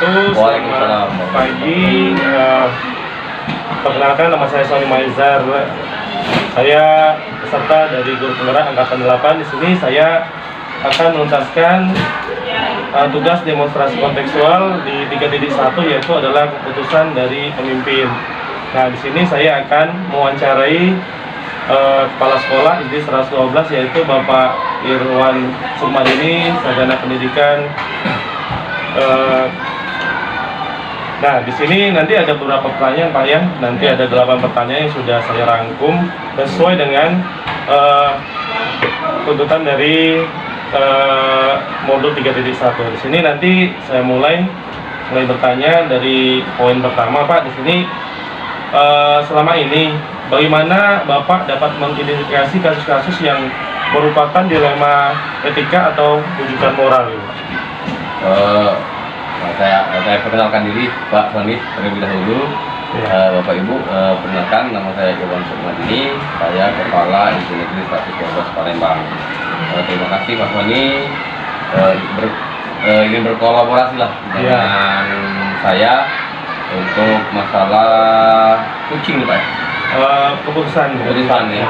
wabarakatuh. Waalaikumsalam. Selamat pagi. Perkenalkan, nama saya Sony Maizar. Saya peserta dari Guru Penggerak Angkatan 8. Di sini saya akan menuntaskan tugas demonstrasi kontekstual di 3.1, yaitu adalah keputusan dari pemimpin. Nah, di sini saya akan mewawancarai Kepala Sekolah SD 112, yaitu Bapak Irwan Sukmadini, Sarjana Pendidikan. Nah, di sini nanti ada beberapa pertanyaan, Pak ya. Nanti ada 8 pertanyaan yang sudah saya rangkum sesuai dengan tuntutan dari modul 3.1. Di sini nanti saya mulai bertanya dari poin pertama, Pak. Di sini selama ini bagaimana Bapak dapat mengidentifikasi kasus-kasus yang merupakan dilema etika atau rujukan moral, gitu? Saya perkenalkan diri, Pak Sony, terlebih dahulu. Bapak Ibu, perkenalkan, nama saya Irwan Sukmadini, saya Kepala SD Negeri 112 Palembang. Terima kasih Pak Sony ingin berkolaborasi lah dengan saya untuk masalah kucing, Pak. Keputusan ya.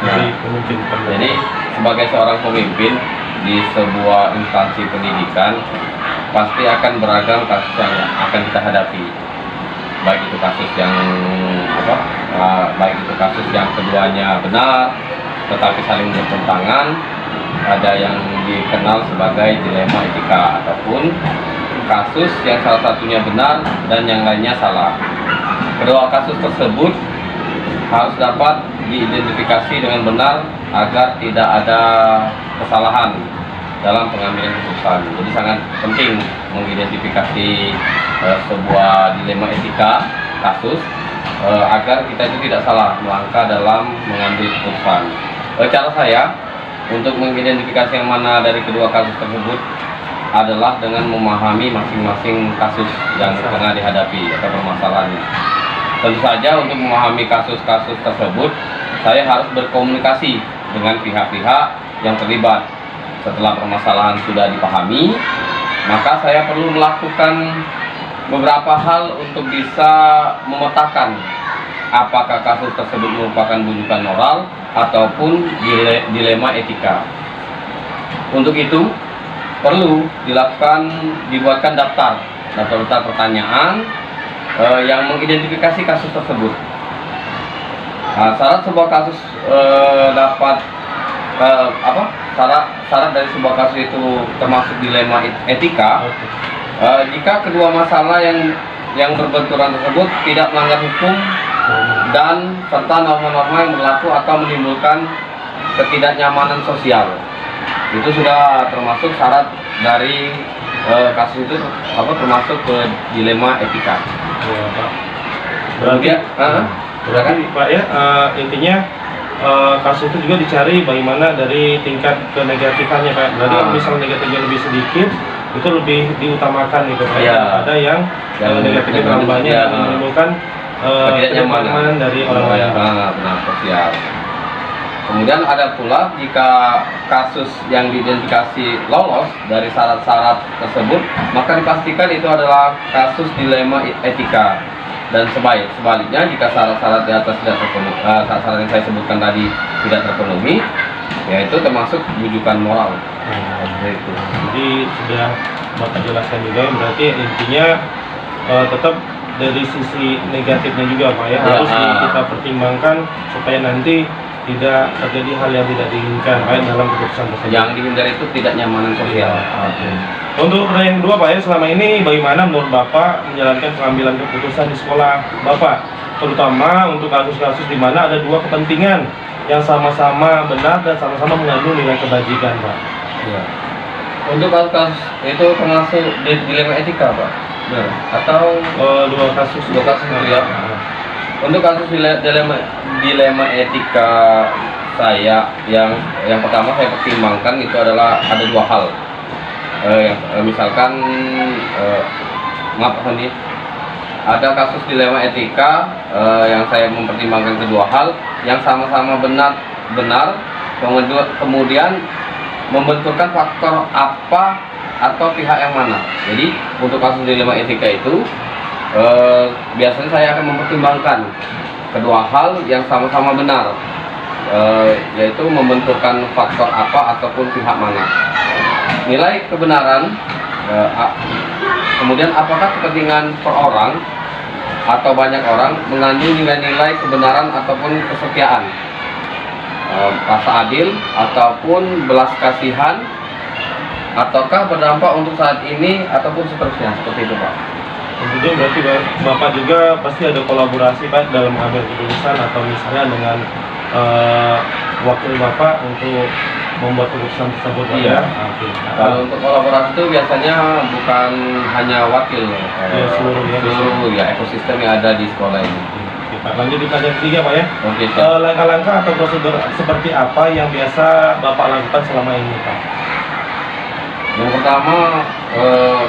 Dari pemimpin. Jadi sebagai seorang pemimpin di sebuah instansi pendidikan, pasti akan beragam kasus yang akan kita hadapi. Baik itu kasus yang keduanya benar tetapi saling bertentangan, ada yang dikenal sebagai dilema etika, ataupun kasus yang salah satunya benar dan yang lainnya salah. Kedua kasus tersebut harus dapat diidentifikasi dengan benar agar tidak ada kesalahan dalam pengambilan keputusan. Jadi sangat penting mengidentifikasi sebuah dilema etika kasus agar kita itu tidak salah melangkah dalam mengambil keputusan. Cara saya untuk mengidentifikasi yang mana dari kedua kasus tersebut adalah dengan memahami masing-masing kasus yang tengah dihadapi atau permasalahannya. Tentu saja untuk memahami kasus-kasus tersebut, saya harus berkomunikasi dengan pihak-pihak yang terlibat. Setelah permasalahan sudah dipahami, maka saya perlu melakukan beberapa hal untuk bisa memetakan apakah kasus tersebut merupakan rujukan moral ataupun dilema etika. Untuk itu perlu dibuatkan daftar pertanyaan yang mengidentifikasi kasus tersebut. Syarat sebuah kasus syarat dari sebuah kasus itu termasuk dilema etika jika kedua masalah yang berbenturan tersebut tidak melanggar hukum dan serta norma-norma yang berlaku atau menimbulkan ketidaknyamanan sosial. Itu sudah termasuk syarat dari kasus itu termasuk ke dilema etika. Ya, Pak. Berarti Pak ya, intinya kasus itu juga dicari bagaimana dari tingkat kenegatifannya, Pak. Berarti kalau misalnya negatifnya lebih sedikit, itu lebih diutamakan gitu, Pak. Ada yang negatifnya terlalu banyak yang menimbulkan ketidaknyamanan dari orang lain. Benar, sosial. Kemudian ada pula jika kasus yang diidentifikasi lolos dari syarat-syarat tersebut, maka dipastikan itu adalah kasus dilema etika. Dan sebaliknya jika syarat-syarat di atas tidak terpenuhi, syarat-syarat yang saya sebutkan tadi tidak terpenuhi, yaitu termasuk rujukan moral. Itu. Jadi sudah Bapak jelaskan juga, berarti intinya tetap dari sisi negatifnya juga, Pak ya, harus kita pertimbangkan supaya nanti tidak terjadi hal yang tidak diinginkan baik dalam keputusan tersebut. Yang dihindari itu tidak nyamanan sosial. Untuk pertanyaan kedua, Pak ya, selama ini bagaimana menurut Bapak menjalankan pengambilan keputusan di sekolah Bapak, terutama untuk kasus-kasus di mana ada dua kepentingan yang sama-sama benar dan sama-sama mengandung nilai kebajikan, Pak? Ya. Untuk kasus itu termasuk dilema etika, Pak? Benar. Atau dua kasus itu ya. Untuk kasus dilema etika saya yang pertama saya pertimbangkan itu adalah ada dua hal. Misalkan ada kasus dilema etika yang saya mempertimbangkan kedua hal yang sama-sama benar, kemudian membenturkan faktor apa atau pihak yang mana. Jadi untuk kasus dilema etika itu biasanya saya akan mempertimbangkan kedua hal yang sama-sama benar, yaitu membenturkan faktor apa ataupun pihak mana. Nilai kebenaran, kemudian apakah kepentingan per orang atau banyak orang mengandung nilai-nilai kebenaran ataupun kesetiaan, rasa adil ataupun belas kasihan, ataukah berdampak untuk saat ini ataupun seterusnya, seperti itu Pak. Tentunya berarti Bapak juga pasti ada kolaborasi Pak dalam mengambil keputusan atau misalnya dengan wakil Bapak untuk membuat keputusan tersebut. Iya. Oke. Kalau untuk kolaborasi itu biasanya bukan hanya wakil, Ya, seluruh ekosistem yang ada di sekolah ini. Oke, Pak. Lanjut di pertanyaan ketiga Pak ya. Oke, siap. Langkah-langkah atau prosedur seperti apa yang biasa Bapak lakukan selama ini Pak? Yang pertama,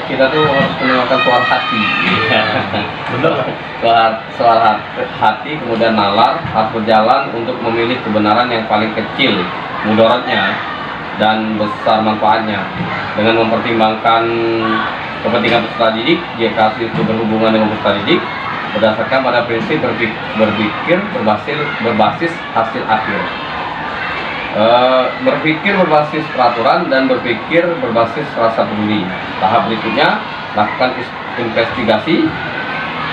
kita tuh harus mendengarkan suara hati. Benar Pak? Suara hati, kemudian nalar, harus berjalan untuk memilih kebenaran yang paling kecil mudaratnya dan besar manfaatnya, dengan mempertimbangkan kepentingan peserta didik jika kasus itu berhubungan dengan peserta didik, berdasarkan pada prinsip berpikir berbasis hasil akhir. Berpikir berbasis peraturan dan berpikir berbasis rasa peduli. Tahap berikutnya, lakukan investigasi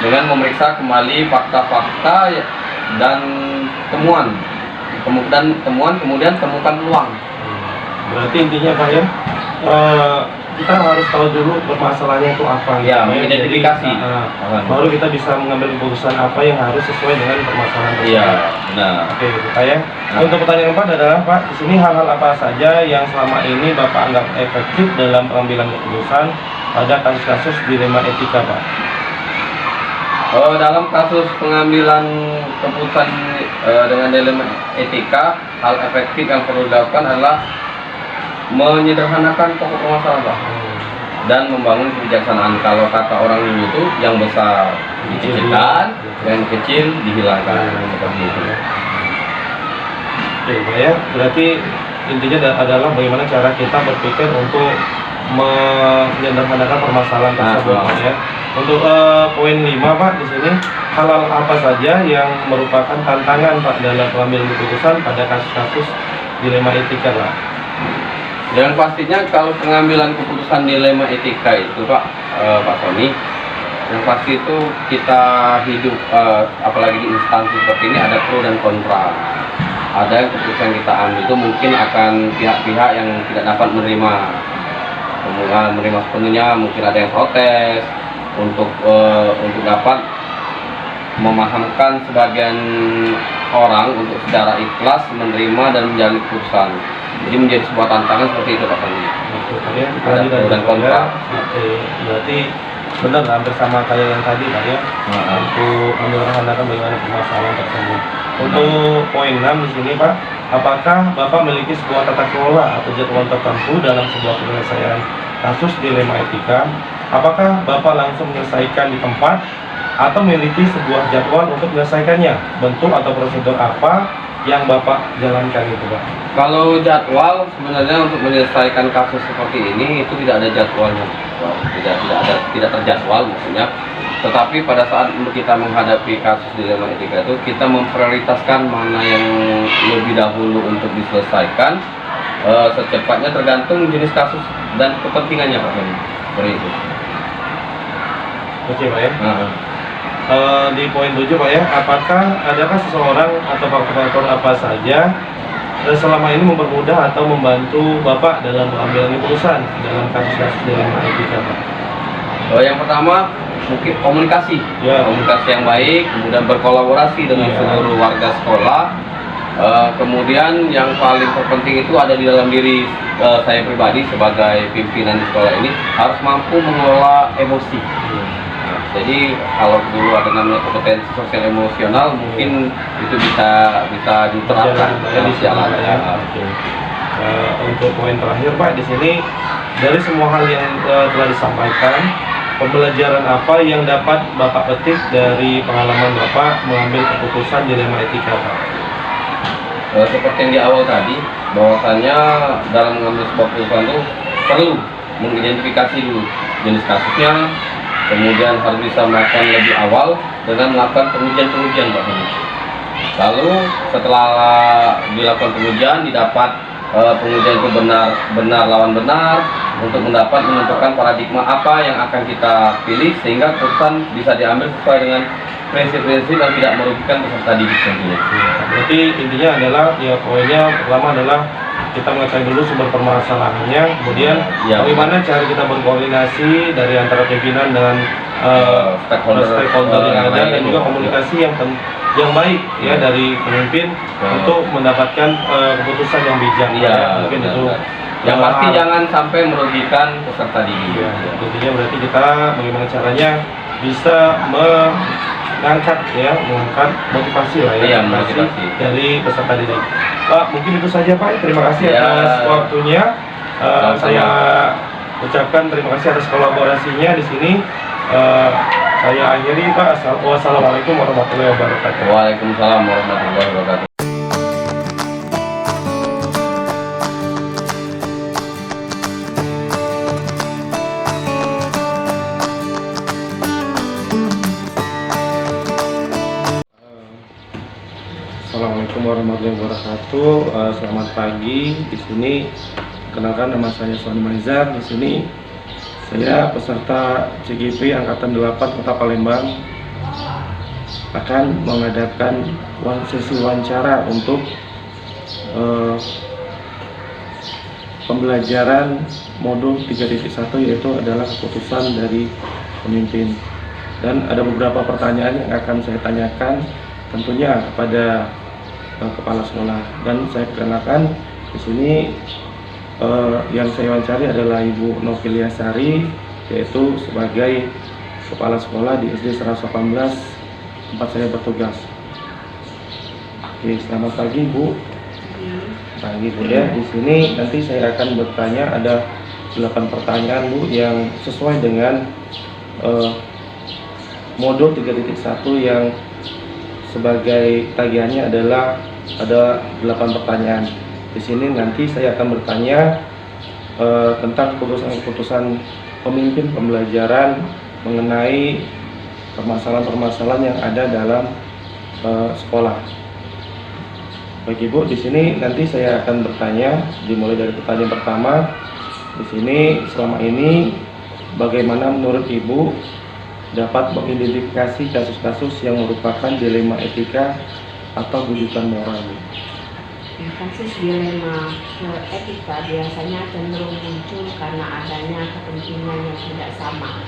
dengan memeriksa kembali fakta-fakta dan temuan, kemudian temukan peluang. Berarti intinya Pak ya, kita harus tahu dulu permasalahannya itu apa. Ya, gitu, mengidentifikasi. Jadi, baru kita bisa mengambil keputusan apa yang harus sesuai dengan permasalahan tersebut. Iya, benar. Oke, gitu, Pak ya. Untuk pertanyaan keempat adalah Pak, di sini hal-hal apa saja yang selama ini Bapak anggap efektif dalam pengambilan keputusan pada kasus-kasus dilema etika, Pak? Dalam kasus pengambilan keputusan dengan dilema etika, hal efektif yang perlu dilakukan adalah menyederhanakan pokok permasalahan Pak, dan membangun kebijaksanaan. Kalau kata orang dulu itu, yang besar dikecilkan, yang kecil dihilangkan, seperti itu. Oke, Pak ya. Berarti intinya adalah bagaimana cara kita berpikir untuk menyederhanakan permasalahan tersebut, Pak ya. Untuk poin 5 Pak, di sini hal-hal apa saja yang merupakan tantangan Pak dalam pengambilan keputusan pada kasus-kasus dilema etika, Pak? Yang pastinya kalau pengambilan keputusan dilema etika itu Pak, Pak Sony, yang pasti itu kita hidup, apalagi di instansi seperti ini, ada pro dan kontra. Ada yang keputusan kita ambil itu mungkin akan pihak-pihak yang tidak dapat menerima sepenuhnya, mungkin ada yang protes untuk dapat memahamkan sebagian orang untuk secara ikhlas menerima dan menjalani keputusan. Jadi menjadi sebuah tantangan seperti itu Pak Sony. Ya, Ada pro dan kontra. Oke, berarti benar hampir sama kayak yang tadi Pak ya. Untuk menyederhanakan bagaimana permasalahan tersebut. Untuk poin 6 di sini Pak, apakah Bapak memiliki sebuah tata kelola atau jadwal tertentu dalam sebuah penyelesaian kasus dilema etika? Apakah Bapak langsung menyelesaikan di tempat atau memiliki sebuah jadwal untuk menyelesaikannya? Bentuk atau prosedur apa yang Bapak jalankan itu Pak? Kalau jadwal sebenarnya untuk menyelesaikan kasus seperti ini itu tidak ada jadwalnya, tidak terjadwal maksudnya. Tetapi pada saat kita menghadapi kasus dilema etika itu, kita memprioritaskan mana yang lebih dahulu untuk diselesaikan secepatnya, tergantung jenis kasus dan kepentingannya Pak Sony. Seperti itu. Oke Pak ya. Di poin 7 Pak ya, adakah seseorang atau faktor apa saja selama ini mempermudah atau membantu Bapak dalam pengambilan keputusan dalam kasus-kasus dilema etika Pak? Yang pertama mungkin komunikasi, komunikasi yang baik, kemudian berkolaborasi dengan seluruh warga sekolah. Kemudian yang paling terpenting itu ada di dalam diri saya pribadi sebagai pimpinan di sekolah ini, harus mampu mengelola emosi. Jadi kalau dulu ada namanya kompetensi sosial emosional, mungkin itu bisa diterapkan dalam jalan. Untuk poin terakhir Pak, di sini dari semua hal yang telah disampaikan, pembelajaran apa yang dapat Bapak petik dari pengalaman Bapak mengambil keputusan dilema etika Pak? Seperti yang di awal tadi, bahwasanya dalam mengambil sebuah keputusan itu perlu mengidentifikasi dulu jenis kasusnya, kemudian harus bisa melakukan lebih awal dengan melakukan pengujian Pak Heni. Lalu setelah dilakukan pengujian didapat pengujian itu benar lawan benar untuk menentukan paradigma apa yang akan kita pilih sehingga keputusan bisa diambil sesuai dengan prinsip-prinsip yang tidak merugikan peserta didik tentunya. Berarti intinya adalah ya poinnya pertama adalah kita mengetahui dulu sumber permasalahannya, kemudian Ya. bagaimana cara kita berkoordinasi dari antara pimpinan dengan stakeholder yang ada, dan juga komunikasi yang baik ya dari pemimpin untuk mendapatkan keputusan yang bijak. Iya, mungkin itu yang pasti jangan sampai merugikan peserta didik. ya, intinya berarti kita bagaimana caranya bisa mengangkat motivasi lah ya, Iya, motivasi dari peserta didik. Pak, mungkin itu saja Pak. Terima kasih Ya. atas waktunya. Sama-sama. Saya ucapkan terima kasih atas kolaborasinya di sini. Saya akhiri Pak. Wassalamualaikum warahmatullahi wabarakatuh. Waalaikumsalam warahmatullahi wabarakatuh. Assalamualaikum warahmatullahi wabarakatuh. Selamat pagi. Di sini kenalkan nama saya Sony Maizar. Di sini saya peserta CGP Angkatan 8 Kota Palembang akan mengadakan sesi wawancara untuk pembelajaran modul 3.1 yaitu adalah keputusan dari pemimpin. Dan ada beberapa pertanyaan yang akan saya tanyakan tentunya kepada kepala sekolah, dan saya perkenalkan di sini yang saya wawancari adalah Ibu Novilia Sari, yaitu sebagai kepala sekolah di SD 118 tempat saya bertugas. Oke, selamat pagi Bu. Pagi Bu ya. Di sini nanti saya akan bertanya, ada 8 pertanyaan Bu yang sesuai dengan modul 3.1 yang sebagai tagihannya adalah ada 8 pertanyaan. Di sini nanti saya akan bertanya tentang keputusan pemimpin pembelajaran mengenai permasalahan-permasalahan yang ada dalam sekolah. Baik Ibu, di sini nanti saya akan bertanya dimulai dari pertanyaan pertama. Di sini selama ini bagaimana menurut Ibu dapat mengidentifikasi kasus-kasus yang merupakan dilema etika atau bujukan moral? Ya, kasus dilema etika biasanya cenderung muncul karena adanya kepentingan yang tidak sama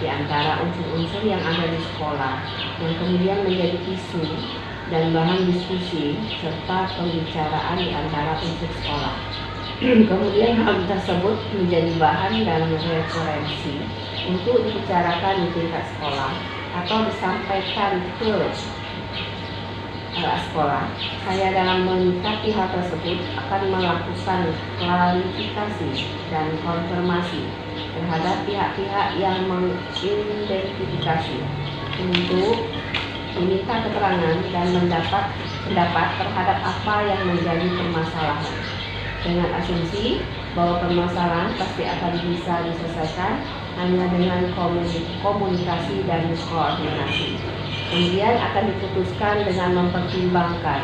di antara unsur-unsur yang ada di sekolah, yang kemudian menjadi isu dan bahan diskusi serta pembicaraan di antara unsur sekolah. Kemudian hal tersebut menjadi bahan dalam referensi untuk dibicarakan di tingkat sekolah atau disampaikan ke sekolah. Saya dalam menyikapi hal tersebut akan melakukan klarifikasi dan konfirmasi terhadap pihak-pihak yang mengidentifikasi untuk diminta keterangan dan mendapat pendapat terhadap apa yang menjadi permasalahan, dengan asumsi bahwa permasalahan pasti akan bisa diselesaikan hanya dengan komunikasi dan koordinasi. Kemudian akan diputuskan dengan mempertimbangkan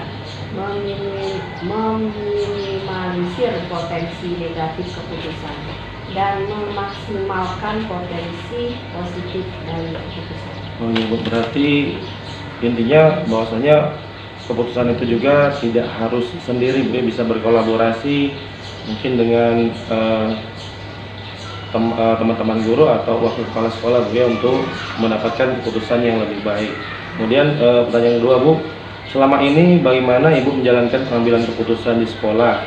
meminimalisir potensi negatif keputusan dan memaksimalkan potensi positif dari keputusan. Oh ya Bu, berarti intinya bahwasanya keputusan itu juga tidak harus sendiri Bu, bisa berkolaborasi mungkin dengan teman-teman guru atau wakil kepala sekolah Bu ya, untuk mendapatkan keputusan yang lebih baik. Kemudian pertanyaan kedua Bu, selama ini bagaimana Ibu menjalankan pengambilan keputusan di sekolah,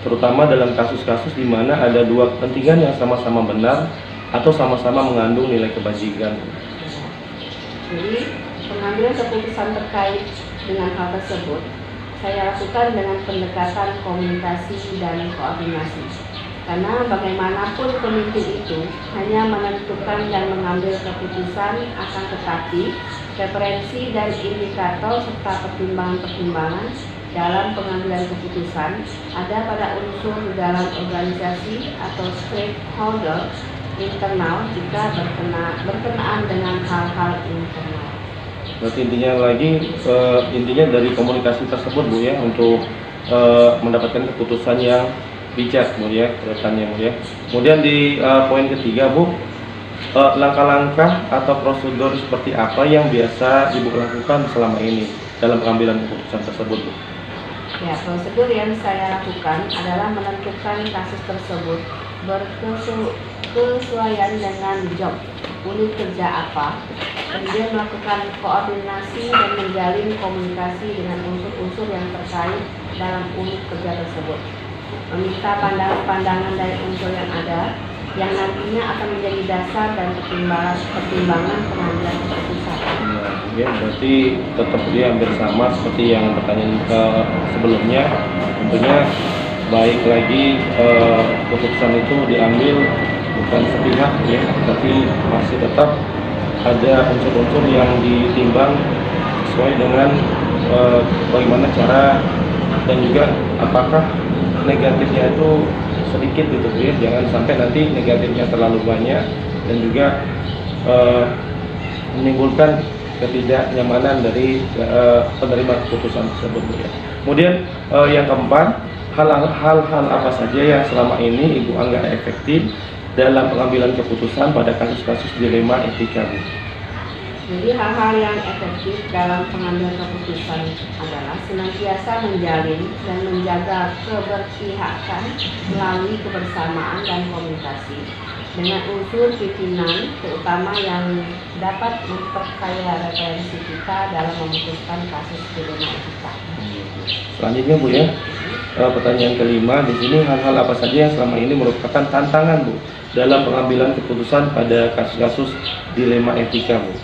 terutama dalam kasus-kasus di mana ada dua kepentingan yang sama-sama benar atau sama-sama mengandung nilai kebajikan? Jadi pengambilan keputusan terkait dengan hal tersebut saya lakukan dengan pendekatan komunikasi dan koordinasi. Karena bagaimanapun pemimpin itu hanya menentukan dan mengambil keputusan, akan tetapi referensi dan indikator serta pertimbangan-pertimbangan dalam pengambilan keputusan ada pada unsur di dalam organisasi atau stakeholder internal jika berkenaan dengan hal-hal internal. Berarti intinya dari komunikasi tersebut Bu ya, untuk mendapatkan keputusan yang bijak Bu ya, urutannya Bu ya. Kemudian di poin ketiga Bu, langkah-langkah atau prosedur seperti apa yang biasa Ibu lakukan selama ini dalam pengambilan keputusan tersebut Bu? Ya, prosedur yang saya lakukan adalah menentukan kasus tersebut berkesesuaian dengan job unit kerja apa, kemudian melakukan koordinasi dan menjalin komunikasi dengan unsur-unsur yang terkait dalam unit kerja tersebut, meminta pandangan-pandangan dari unsur yang ada yang nantinya akan menjadi dasar dan pertimbangan pengambilan keputusan. Ya, berarti tetap dia hampir sama seperti yang pertanyaan sebelumnya. Tentunya baik lagi keputusan itu diambil bukan sepihak ya, tapi masih tetap ada unsur-unsur yang ditimbang sesuai dengan bagaimana cara dan juga apakah negatifnya itu sedikit gitu ya, jangan sampai nanti negatifnya terlalu banyak dan juga menimbulkan ketidaknyamanan dari penerima keputusan tersebut ya. Kemudian yang keempat, hal-hal apa saja yang selama ini Ibu anggap efektif dalam pengambilan keputusan pada kasus-kasus dilema etika Bu? Jadi hal-hal yang efektif dalam pengambilan keputusan adalah senantiasa menjalin dan menjaga keberpihakan melalui kebersamaan dan komunikasi dengan unsur pimpinan, terutama yang dapat memperkaya referensi kita dalam memutuskan kasus dilema etika. Selanjutnya Bu ya, pertanyaan kelima di sini, hal-hal apa saja yang selama ini merupakan tantangan Bu dalam pengambilan keputusan pada kasus-kasus dilema etika Bu?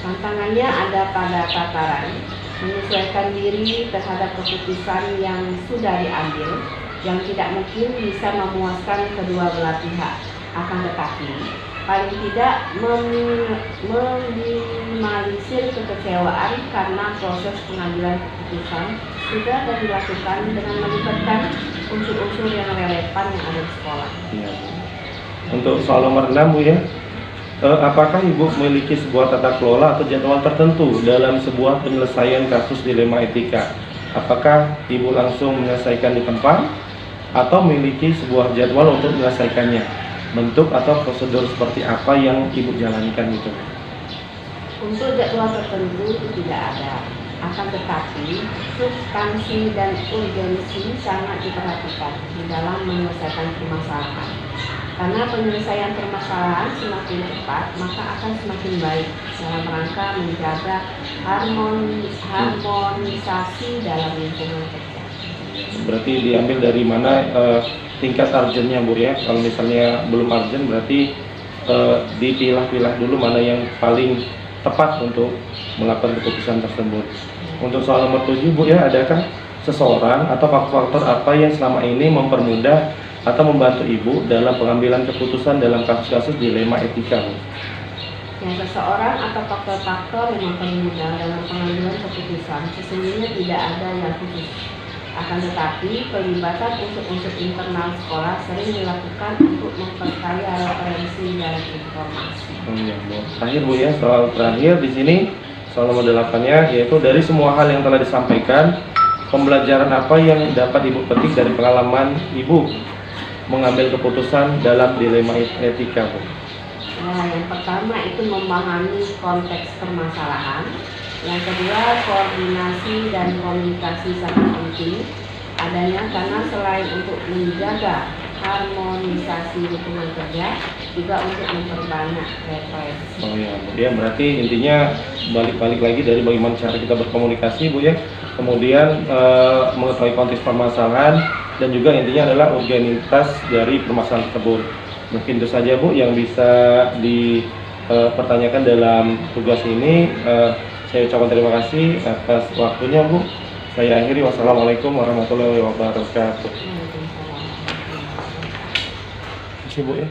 Tantangannya ada pada tataran menyesuaikan diri terhadap keputusan yang sudah diambil, yang tidak mungkin bisa memuaskan kedua belah pihak. Akan tetapi, paling tidak meminimalisir kekecewaan karena proses pengambilan keputusan sudah dilakukan dengan melibatkan unsur-unsur yang relevan yang ada di sekolah. Ya. Untuk soal nomor 6 Bu ya, apakah Ibu memiliki sebuah tata kelola atau jadwal tertentu dalam sebuah penyelesaian kasus dilema etika? Apakah Ibu langsung menyelesaikan di tempat atau memiliki sebuah jadwal untuk menyelesaikannya? Bentuk atau prosedur seperti apa yang Ibu jalankan itu? Untuk jadwal tertentu itu tidak ada. Akan tetapi, substansi dan urgensi sangat diperhatikan di dalam menyelesaikan permasalahan. Karena penyelesaian permasalahan semakin cepat, maka akan semakin baik dalam rangka menjaga harmonisasi dalam lingkungan kerja. Berarti diambil dari mana tingkat urgentnya Bu ya? Kalau misalnya belum urgent berarti dipilah-pilah dulu mana yang paling tepat untuk melakukan keputusan tersebut. Untuk soal nomor 7 Bu ya, adakah seseorang atau faktor apa yang selama ini mempermudah atau membantu Ibu dalam pengambilan keputusan dalam kasus-kasus dilema etika Bu? Yang seseorang atau faktor-faktor yang mempermudah dalam pengambilan keputusan sesungguhnya tidak ada yang khusus. Akan tetapi, pelibatan unsur-unsur internal sekolah sering dilakukan untuk memperkaya referensi dan informasi. Ya, Bu. Terakhir Bu ya, soal terakhir di sini soal nomor 8-nya, yaitu dari semua hal yang telah disampaikan, pembelajaran apa yang dapat Ibu petik dari pengalaman Ibu mengambil keputusan dalam dilema etika Bu? Nah, yang pertama itu memahami konteks permasalahan. Yang kedua, koordinasi dan komunikasi sangat penting adanya karena selain untuk menjaga harmonisasi lingkungan kerja, juga untuk memperbanyak referensi. Oh ya, Bu ya, berarti intinya balik lagi dari bagaimana cara kita berkomunikasi Bu ya, kemudian mengetahui konteks permasalahan dan juga intinya adalah urgenitas dari permasalahan tersebut. Mungkin itu saja Bu yang bisa dipertanyakan dalam tugas ini. Saya ucapkan terima kasih atas waktunya Bu. Saya akhiri, wassalamualaikum warahmatullahi wabarakatuh. Waalaikumsalam. Terima kasih Bu ya.